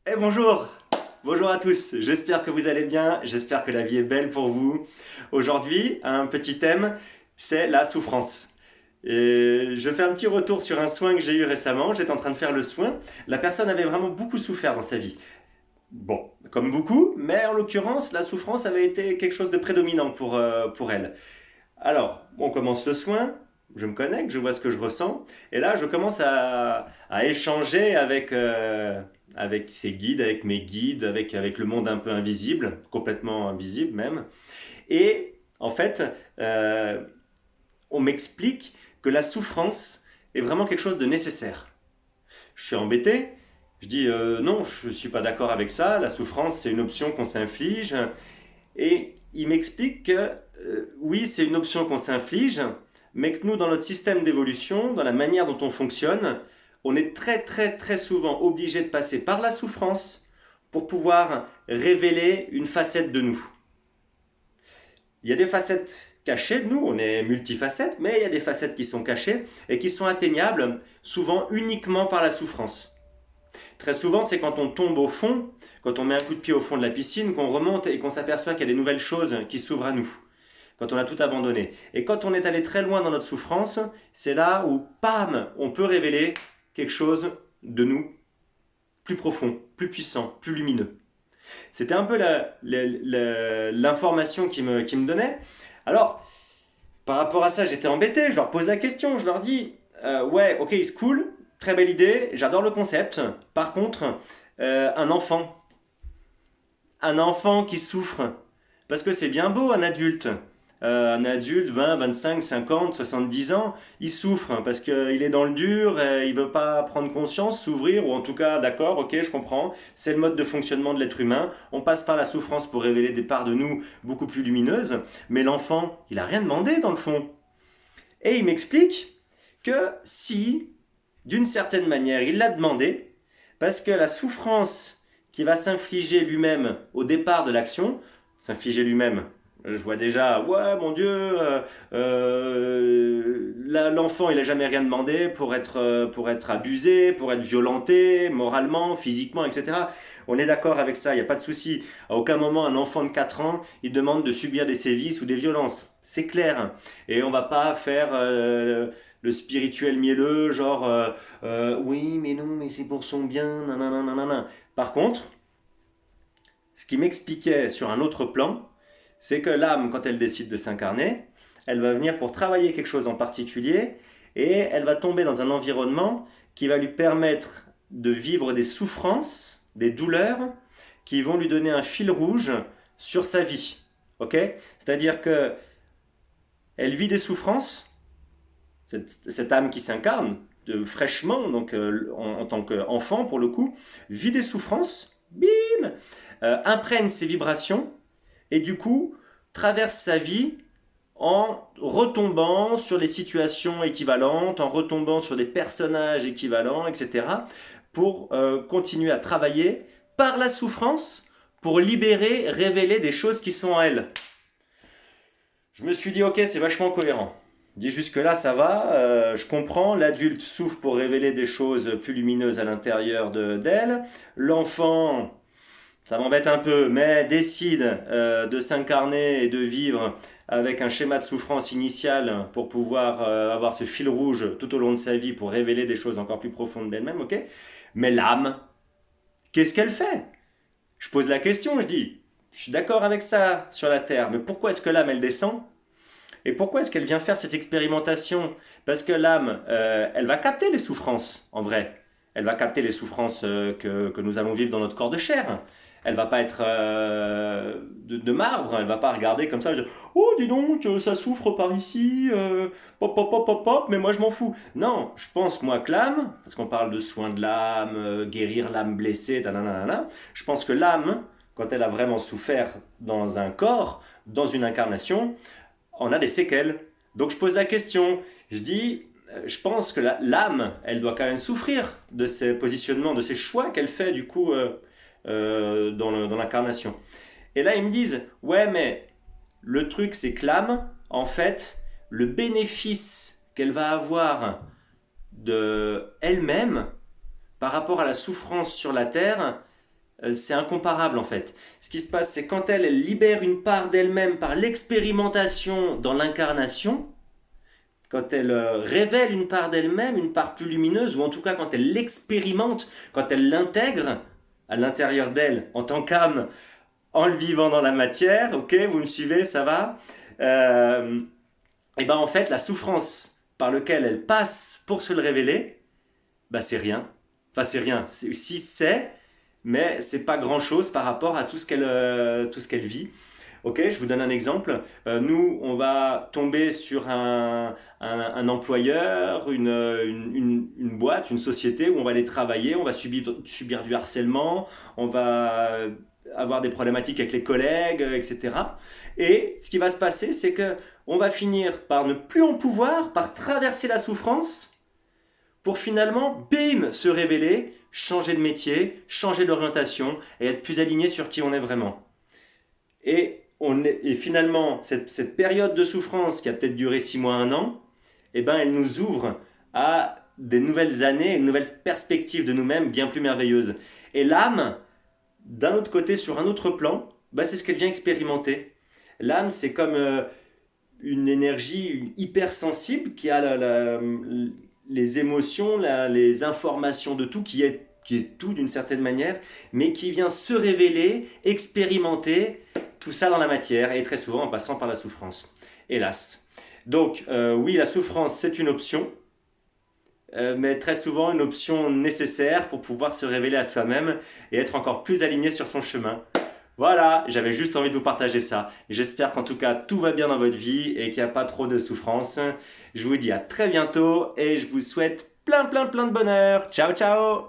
Eh bonjour! Bonjour à tous, j'espère que vous allez bien, j'espère que la vie est belle pour vous. Aujourd'hui, un petit thème, c'est la souffrance. Et je fais un petit retour sur un soin que j'ai eu récemment, j'étais en train de faire le soin. La personne avait vraiment beaucoup souffert dans sa vie. Bon, comme beaucoup, mais en l'occurrence, la souffrance avait été quelque chose de prédominant pour elle. Alors, on commence le soin, je me connecte, je vois ce que je ressens, et là, je commence à échanger avec ces guides, avec mes guides, avec le monde un peu invisible, complètement invisible même. Et en fait, euh, on m'explique que la souffrance est vraiment quelque chose de nécessaire. Je suis embêté, je dis non, je ne suis pas d'accord avec ça, la souffrance c'est une option qu'on s'inflige, et il m'explique que oui, c'est une option qu'on s'inflige, mais que nous, dans notre système d'évolution, dans la manière dont on fonctionne, on est très très très souvent obligé de passer par la souffrance pour pouvoir révéler une facette de nous. Il y a des facettes cachées de nous, on est multifacettes, mais il y a des facettes qui sont cachées et qui sont atteignables souvent uniquement par la souffrance. Très souvent, c'est quand on tombe au fond, quand on met un coup de pied au fond de la piscine, qu'on remonte et qu'on s'aperçoit qu'il y a des nouvelles choses qui s'ouvrent à nous. Quand on a tout abandonné. Et quand on est allé très loin dans notre souffrance, c'est là où, pam, on peut révéler quelque chose de nous plus profond, plus puissant, plus lumineux. C'était un peu l'information qui me donnait. Alors, par rapport à ça, j'étais embêté, je leur pose la question, je leur dis, ouais, ok, c'est cool, très belle idée, j'adore le concept. Par contre, un enfant qui souffre, parce que c'est bien beau un adulte 20, 25, 50, 70 ans, il souffre parce qu'il est dans le dur, et il veut pas prendre conscience, s'ouvrir, ou en tout cas, d'accord, ok, je comprends, c'est le mode de fonctionnement de l'être humain, on passe par la souffrance pour révéler des parts de nous beaucoup plus lumineuses, mais l'enfant, il a rien demandé dans le fond. Et il m'explique que si, d'une certaine manière, il l'a demandé, parce que la souffrance qu'il va s'infliger lui-même au départ de l'action, s'infliger lui-même, je vois déjà, ouais, mon Dieu, l'enfant, il a jamais rien demandé pour être abusé, pour être violenté, moralement, physiquement, etc. On est d'accord avec ça, il n'y a pas de souci. À aucun moment, un enfant de 4 ans, il demande de subir des sévices ou des violences. C'est clair. Et on va pas faire le spirituel mielleux, genre, oui, mais non, mais c'est pour son bien, nanana, nanana. Par contre, ce qui m'expliquait sur un autre plan, c'est que l'âme, quand elle décide de s'incarner, elle va venir pour travailler quelque chose en particulier et elle va tomber dans un environnement qui va lui permettre de vivre des souffrances, des douleurs, qui vont lui donner un fil rouge sur sa vie. Ok? C'est-à-dire que elle vit des souffrances, cette âme qui s'incarne fraîchement, donc en tant qu'enfant pour le coup, vit des souffrances, bim, imprègne ses vibrations et du coup traverse sa vie en retombant sur les situations équivalentes, en retombant sur des personnages équivalents, etc., pour continuer à travailler par la souffrance pour libérer, révéler des choses qui sont en elle. Je me suis dit, ok, c'est vachement cohérent. Dit jusque-là, ça va, je comprends, l'adulte souffre pour révéler des choses plus lumineuses à l'intérieur d'elle. L'enfant, ça m'embête un peu, mais décide de s'incarner et de vivre avec un schéma de souffrance initiale pour pouvoir avoir ce fil rouge tout au long de sa vie pour révéler des choses encore plus profondes d'elle-même, ok? Mais l'âme, qu'est-ce qu'elle fait? Je pose la question, je dis, je suis d'accord avec ça sur la Terre, mais pourquoi est-ce que l'âme, elle descend? Et pourquoi est-ce qu'elle vient faire ces expérimentations? Parce que l'âme, elle va capter les souffrances, en vrai. Elle va capter les souffrances que nous allons vivre dans notre corps de chair. Elle va pas être de marbre, elle va pas regarder comme ça, dire, oh dis donc, ça souffre par ici, pop pop pop pop pop, mais moi je m'en fous. Non, je pense moi que l'âme, parce qu'on parle de soins de l'âme, guérir l'âme blessée, nanana, je pense que l'âme, quand elle a vraiment souffert dans un corps, dans une incarnation, on a des séquelles. Donc je pose la question, je dis, je pense que l'âme, elle doit quand même souffrir de ces positionnements, de ces choix qu'elle fait du coup dans l'incarnation. Et là ils me disent, ouais mais le truc c'est que l'âme, en fait, le bénéfice qu'elle va avoir de elle-même par rapport à la souffrance sur la terre, c'est incomparable en fait. Ce qui se passe, c'est quand elle libère une part d'elle-même par l'expérimentation dans l'incarnation, quand elle révèle une part d'elle-même, une part plus lumineuse, ou en tout cas quand elle l'expérimente, quand elle l'intègre à l'intérieur d'elle en tant qu'âme, en le vivant dans la matière, ok, vous me suivez, ça va. Euh, et ben en fait, la souffrance par laquelle elle passe pour se le révéler, bah c'est rien. Enfin, c'est rien. Si c'est, mais c'est pas grand chose par rapport à tout ce qu'elle vit. Ok, je vous donne un exemple. Nous, on va tomber sur un employeur, une boîte, une société où on va aller travailler, on va subir du harcèlement, on va avoir des problématiques avec les collègues, etc. Et ce qui va se passer, c'est que on va finir par ne plus en pouvoir, par traverser la souffrance, pour finalement, bim, se révéler, changer de métier, changer d'orientation et être plus aligné sur qui on est vraiment. Et finalement, cette période de souffrance qui a peut-être duré 6 mois, un an, eh ben, elle nous ouvre à des nouvelles années, une nouvelle perspective de nous-mêmes bien plus merveilleuse. Et l'âme, d'un autre côté, sur un autre plan, bah, c'est ce qu'elle vient expérimenter. L'âme, c'est comme une énergie hypersensible qui a les émotions, les informations de tout, qui est tout d'une certaine manière, mais qui vient se révéler, expérimenter tout ça dans la matière, et très souvent en passant par la souffrance. Hélas. Donc, oui, la souffrance, c'est une option, mais très souvent une option nécessaire pour pouvoir se révéler à soi-même et être encore plus aligné sur son chemin. Voilà, j'avais juste envie de vous partager ça. J'espère qu'en tout cas tout va bien dans votre vie et qu'il n'y a pas trop de souffrance. Je vous dis à très bientôt et je vous souhaite plein de bonheur. Ciao ciao.